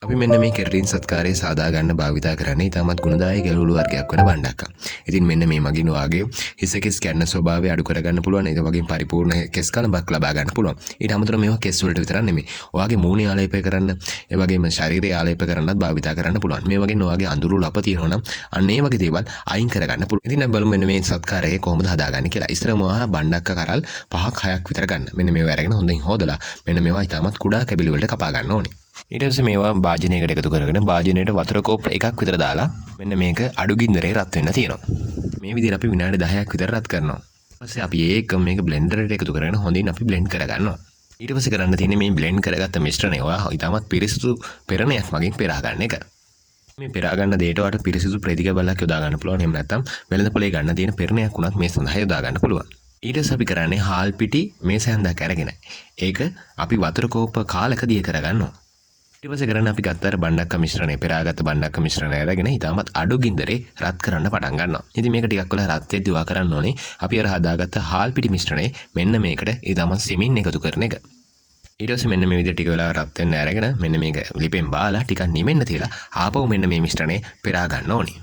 අපි මෙන්න මේ කෙරටින් සත්කාරයේ සාදා ගන්න භාවිතා කරන්නේ ඉතාමත් ගුණදායක ගැලවුළු වර්ගයක් වෙන බණ්ඩක්ක. ඉතින් මෙන්න මේ මගින් ඔයාගේ හිස කෙස් කැඩෙන ස්වභාවය අඩු කරගන්න පුළුවන්. ඒක වගේම පරිපූර්ණ කෙස් කලබක් ලබා ගන්න පුළුවන්. ඊට අමතරව මේවා කෙස් වලට විතරක් නෙමෙයි. ඔයාගේ මූණේ ආලේපය කරන්න, ඒ වගේම ශරීරයේ ආලේප කරන්නත් භාවිතා කරන්න පුළුවන්. මේ වගේ ඔයාගේ අඳුරු ලප තියෙනවා නම් අන්න ඒ වගේ දේවල් අයින් කරගන්න පුළුවන්. ඉතින් අපි බලමු මෙන්න මේ සත්කාරයේ කොහොමද හදාගන්නේ කියලා. ඉස්සරම ඔයා බණ්ඩක්ක කරල් 5ක් 6ක් විතර ගන්න. මෙන්න මේවා අරගෙන හොඳින් හොදලා මෙන්න මේවා ඉතාමත් කුඩා කැබලි වලට කපා ගන්න ඕනේ. ඊට පස්සේ මේවා භාජනයකට එකතු කරගෙන භාජනයට වතුර කෝප්ප එකක් විතර දාලා මෙන්න මේක අඩු ගින්දරේ රත් වෙන්න තියෙනවා. මේ විදිහට අපි විනාඩි 10ක් විතර රත් කරනවා. ඊට පස්සේ අපි ඒක මේක බ්ලෙන්ඩරයට එකතු කරගෙන හොඳින් අපි බ්ලෙන්ඩ් කරගන්නවා. ඊට පස්සේ කරන්න තියෙන්නේ මේ බ්ලෙන්ඩ් කරගත්ත මිශ්‍රණය ඔයා ඉතාමත් පිරිසිදු පෙරණයක් මගින් පෙරා ගන්න එක. මේ පෙරා ගන්න දෙයට ඔයාලට පිරිසිදු ප්‍රතික බලයක් යොදා ගන්න පුළුවන්. එහෙම නැත්නම් වෙළඳ පොලේ ගන්න තියෙන පෙරණයක් උනත් මේ සඳහා යොදා ගන්න පුළුවන්. ඊට පස්සේ අපි කරන්නේ හාල් පිටි මේ සැන්දක් අරගෙන ඒක අපි වතුර කෝප්ප කාලක දිය කරගන්නවා. ඊට පස්සේ කරන්නේ අපි ගත්ත අර බණ්ඩක්ක මිශ්‍රණය පෙරාගත්ත බණ්ඩක්ක මිශ්‍රණය අරගෙන ඉතාමත් අඩු ගින්දරේ රත් කරන්න පටන් ගන්නවා. ඉතින් මේක ටිකක් වෙලා රත් වෙද්දී වා කරන්න ඕනේ අපි අර හදාගත්ත හාල් පිටි මිශ්‍රණය මෙන්න මේකට ඉතාමත් සිමින් එකතු කරන එක. ඊට පස්සේ මෙන්න මේ විදිහට ටික වෙලා රත් වෙන්න අරගෙන මෙන්න මේක ලිපෙන් බාලා ටිකක් නිමෙන්න තියලා ආපහු මෙන්න මේ මිශ්‍රණය පෙරා ගන්න ඕනේ.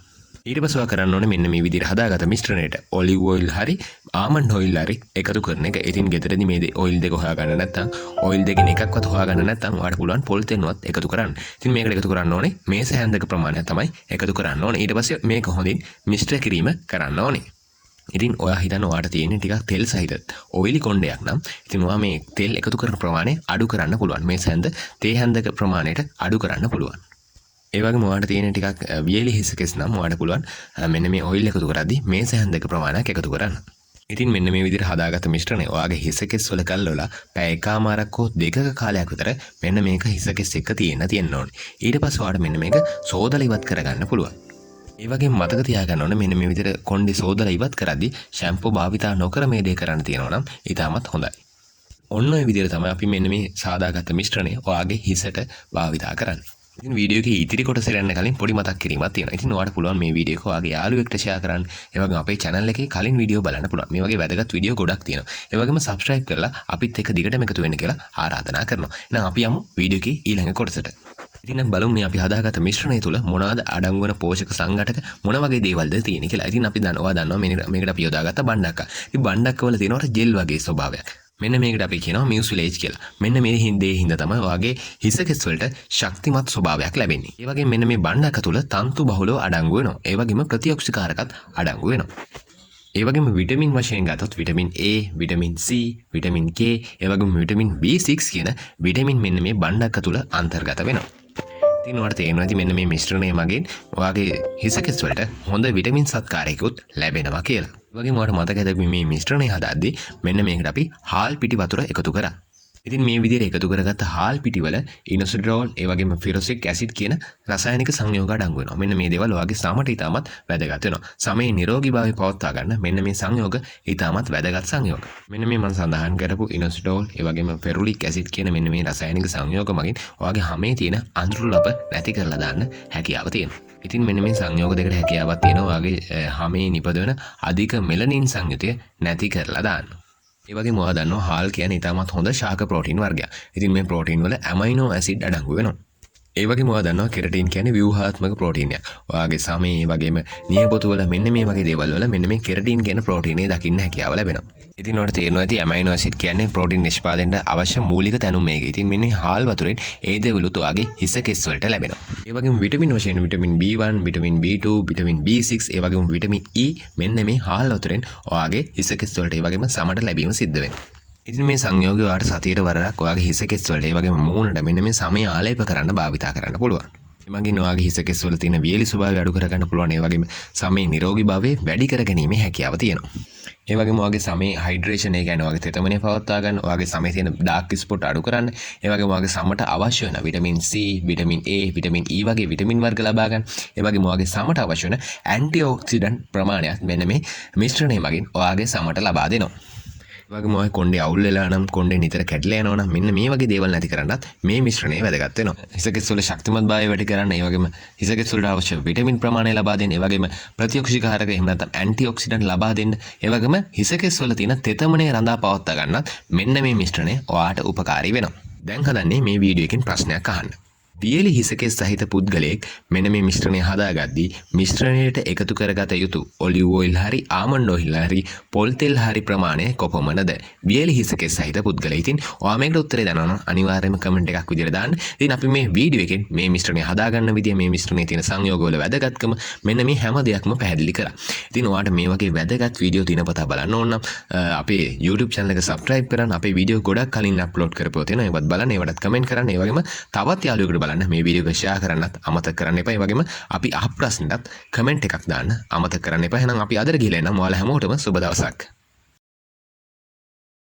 ඊට පස්සේ වා කරන්න ඕනේ මෙන්න මේ විදිහට හදාගත්ත මිශ්‍රණයට ඔලිව් ඔයිල් හරි ආමන්ඩ් ඔයිල් හරි එකතු කරන එක. ඉතින් ගෙදරදී මේ ඔයිල් දෙක හොයාගන්න නැත්නම් ඔයිල් දෙකෙන් එකක්වත් හොයාගන්න නැත්නම් ඔයාලට පුළුවන් පොල් තෙන්වත් එකතු කරන්න. ඉතින් මේකට එකතු කරන්න ඕනේ මේ සෑහන් දෙක ප්‍රමාණය තමයි එකතු කරන්න ඕනේ. ඊට පස්සේ මේක හොඳින් මිශ්‍ර කිරීම කරන්න ඕනේ. ඉතින් ඔයා හිතන්න ඔයාට තියෙන්නේ ටිකක් තෙල් සහිත ඔයිලි කොණ්ඩයක් නම් ඉතින් ඔයා මේ තෙල් එකතු කරන ප්‍රමාණය අඩු කරන්න පුළුවන්. මේ සෑහන් තේ හැන්දක ප්‍රමාණයට අඩු කරන්න පුළුවන්. ඒ වගේම ඔයාලට තියෙන ටිකක් වියලි හිස කෙස් නම් ඔයාලට පුළුවන් මෙන්න මේ ඔයිල් එකතු කරද්දී මේ සෑහන් දෙක ප්‍රමාණයක් එකතු කරන්න. ඉතින් මෙන්න මේ විදිහට හදාගත්ත මිශ්‍රණය ඔයාගේ හිස කෙස් වල කල්වලා පැය එකමාරක් හෝ දෙකක කාලයක් විතර මෙන්න මේක හිස කෙස් එක තියෙන්න ඕනේ. ඊට පස්සේ ඔයාලට මෙන්න මේක සෝදලා ඉවත් කරගන්න පුළුවන්. ඒ වගේම මතක තියාගන්න ඕනේ මෙන්න මේ විදිහට කොණ්ඩේ සෝදලා ඉවත් කරද්දී ෂැම්පූ භාවිතා නොකර මේ දේ කරන්න තියෙනවා නම් ඊටමත් හොඳයි. ඔන්න ඔය විදිහට තමයි අපි මෙන්න මේ සාදාගත්ත මිශ්‍රණය ඔයාගේ හිසට භාවිතා කරන්නේ. ඉතින් වීඩියෝ එකේ ඉතිරි කොටස යන්න කලින් පොඩි මතක් කිරීමක් තියෙනවා. ඉතින් ඔයාලට පුළුවන් මේ වීඩියෝ එක ඔයාගේ යාළුවෙක්ට ෂෙයා කරන්න. ඒ වගේම අපේ channel එකේ කලින් වීඩියෝ බලන්න පුළුවන්. මේ වගේ වැදගත් වීඩියෝ ගොඩක් තියෙනවා. ඒ වගේම subscribe කරලා අපිත් එක්ක දිගටම එකතු වෙන්න කියලා ආරාධනා කරනවා. එහෙනම් අපි යමු වීඩියෝ එකේ ඊළඟ කොටසට. ඉතින් අපි බලමු මේ අපි හදාගත්ත මිශ්‍රණය තුල මොනවාද අඩංගු වෙන පෝෂක සංඝටක මොන වගේ දේවල්ද තියෙන්නේ කියලා. ඉතින් අපි දන්නවා මේකට අපි යොදාගත්ත බණ්ඩක්ක. ඉතින් බණ්ඩක්ක වල තියෙනවා ජෙල් වගේ ස්වභාවයක්. මෙන්න මේකට අපි කියනවා මියුසිලේජ් කියලා. මෙන්න මේ හින්දා තමයි ඔයාගේ හිස කෙස් වලට ශක්තිමත් ස්වභාවයක් ලැබෙන්නේ. ඒ වගේම මෙන්න මේ බණ්ඩක්ක තුල තන්තු බහුලව අඩංගු වෙනවා. ඒ වගේම ප්‍රතිඔක්සිකාරකත් අඩංගු වෙනවා. ඒ වගේම විටමින් වශයෙන් ගත්තොත් vitamin A, vitamin C, vitamin K, ඒ වගේම විටමින් B6 කියන විටමින් මෙන්න මේ බණ්ඩක්ක තුල අන්තර්ගත වෙනවා. ඉතින් ඔයාලට තේරෙනවා ඇති මෙන්න මේ මිශ්‍රණය මගින් ඔයාගේ හිස කෙස් වලට හොඳ විටමින් සත්කාරයකුත් ලැබෙනවා කියලා. ඒ වගේම ඔයාලට මතක ඇති මේ මිශ්‍රණය හදාද්දී මෙන්න මේකට අපි හාල් පිටි වතුර එකතු කරා. ඉතින් මේ විදිහට එකතු කරගත්ත හාල් පිටි වල ඉනොසිඩරෝල් ඒ වගේම ෆිරොසික් ඇසිඩ් කියන රසායනික සංයෝග අඩංගු වෙනවා. මෙන්න මේ දේවල් ඔයාගේ සමට ඉතාමත් වැදගත් වෙනවා. සමේ නිරෝගීභාවය පවත්වා ගන්න මෙන්න මේ සංයෝග ඉතාමත් වැදගත් සංයෝග. මෙන්න මේ මම සඳහන් කරපු ඉනොසිඩරෝල් ඒ වගේම ෆෙරුලික් ඇසිඩ් කියන මෙන්න මේ රසායනික සංයෝග මගින් ඔයාගේ හැමේ තියෙන අඳුරු ලප නැති කරලා දාන්න හැකියාව තියෙනවා. ඉතින් මෙන්න මේ සංයෝග දෙකට හැකියාවක් තියෙනවා ඔයාගේ හැමේ නිපදවන අධික මෙලනින් සංයුතිය නැති කරලා දාන්න. ඒ වගේම ඔයා දන්නවා හාල් කියන්නේ ඉතාමත් හොඳ ශාක ප්‍රෝටීන් වර්ගයක්. ඉතින් මේ ප්‍රෝටීන් වල ඇමයිනෝ ඇසිඩ් අඩංගු වෙනවා. ඒ වගේම ඔයා දන්නවා කෙරටින් කියන්නේ ව්‍යුහාත්මක ප්‍රෝටීනයක්. ඔයාගේ සමේ ඒ වගේම නියපොතු වල මෙන්න මේ වගේ දේවල් වල මෙන්න මේ කෙරටින් කියන ප්‍රෝටීනේ දකින්න හැකියාව ලැබෙනවා. ඉතින් ඔයාලට තේරෙනවා ඇති ඇමයිනෝ ඇසිඩ් කියන්නේ ප්‍රෝටීන් නිෂ්පාදනයට අවශ්‍ය මූලික තැනුම් මේක. ඉතින් මෙන්න හාල් වතුරෙන් ඒ දේවලුත් ඔයාගේ හිස කෙස් වලට ලැබෙනවා. ඒ වගේම විටමින් වශයෙන් vitamin B1, vitamin B2, vitamin B6 ඒ වගේම විටමින් E මෙන්න මේ හාල් වතුරෙන් ඔයාගේ හිස කෙස් වලට ඒ වගේම සමට ලැබීම සිද්ධ වෙනවා. ඉතින් මේ සංයෝගය ඔයාලට සතියට වරක් ඔයාගේ හිස කෙස් වලට ඒ වගේම මූණට මෙන්න මේ සමය ආලේප කරන්න භාවිතා කරන්න පුළුවන්. එමගින් ඔයාගේ හිස කෙස් වල තියෙන වියලි ස්වභාවය අඩු කර ගන්න පුළුවන්. ඒ වගේම සමේ නිරෝගීභාවය වැඩි කර ගැනීමේ හැකියාව තියෙනවා. ඒ වගේම ඔයාගේ සමේ හයිඩ්‍රේෂන් ඒ කියන්නේ ඔයාගේ තෙතමනය පවත්වා ගන්න, ඔයාගේ සමේ තියෙන ඩාර්ක් ස්පොට් අඩු කරන්න, ඒ වගේම ඔයාගේ සමට අවශ්‍ය වෙන vitamin C, vitamin A, vitamin E වගේ විටමින් වර්ග ලබා ගන්න. ඒ වගේම ඔයාගේ සමට අවශ්‍ය වෙන ඇන්ටිඔක්සිඩන්ට් ප්‍රමාණයක් මෙන්න මේ මිශ්‍රණය මගින් ඔයාගේ සමට ලබා දෙනවා. ඒ වගේම ඔයාගේ කොණ්ඩේ අවුල් වෙලා නම් කොණ්ඩේ නිතර කැඩලා යනවා නම් මෙන්න මේ වගේ දේවල් නැති කරන්නත් මේ මිශ්‍රණය වැදගත් වෙනවා. හිස කෙස් වල ශක්තිමත් භාවය වැඩි කරන්න, ඒ වගේම හිස කෙස් වලට අවශ්‍ය විටමින් ප්‍රමාණය ලබා දෙන්න, ඒ වගේම ප්‍රතිඔක්සිකාරක එහෙම නැත්නම් ඇන්ටිඔක්සිඩන්ට් ලබා දෙන්න, ඒ වගේම හිස කෙස් වල තියෙන තෙතමනය රඳා පවත්වා ගන්නත් මෙන්න මේ මිශ්‍රණය ඔයාට උපකාරී වෙනවා. දැන් හදන්නේ මේ වීඩියෝ එකෙන් ප්‍රශ්නයක් අහන්න. වියලි හිසකෙස් සහිත පුද්ගලයෙක් මෙන්න මේ මිශ්‍රණය හදාගද්දී මිශ්‍රණයට එකතු කරගත යුතු ඔලිව් ඔයිල් හරි ආමන්ඩ් ඔයිල් හරි පොල් තෙල් හරි ප්‍රමාණය කොපමණද? වියලි හිසකෙස් සහිත පුද්ගලයා. ඉතින් ඔයා මේකට උත්තරේ දනවනම් අනිවාර්යයෙන්ම කමෙන්ට් එකක් විදියට දාන්න. ඉතින් අපි මේ වීඩියෝ එකෙන් මේ මිශ්‍රණය හදාගන්න විදිය, මේ මිශ්‍රණයේ තියෙන සංයෝගවල වැදගත්කම මෙන්න මේ හැම දෙයක්ම පැහැදිලි කරා. ඉතින් ඔයාට මේ වගේ වැදගත් වීඩියෝ දිනපතා බලන්න ඕන නම් අපේ YouTube channel එක subscribe කරන්න. අපේ වීඩියෝ ගොඩක් කලින් අප්ලෝඩ් කරපුවා තියෙනවා. ඒවත් බලන්න, ඒවටත් කමෙන්ට් කරන්න. ඒ වගේම තවත් යාළුවෙකුට බලන්න මේ වීඩියෝ එක share කරන්නත් අමතක කරන්න එපා. ඒ වගේම අපි අහ ප්‍රශ්නටත් කමෙන්ට් එකක් දාන්න අමතක කරන්න එපා. එහෙනම් අපි අදට ගිහලා එන්නම්. ඔයාලා හැමෝටම සුබ දවසක්.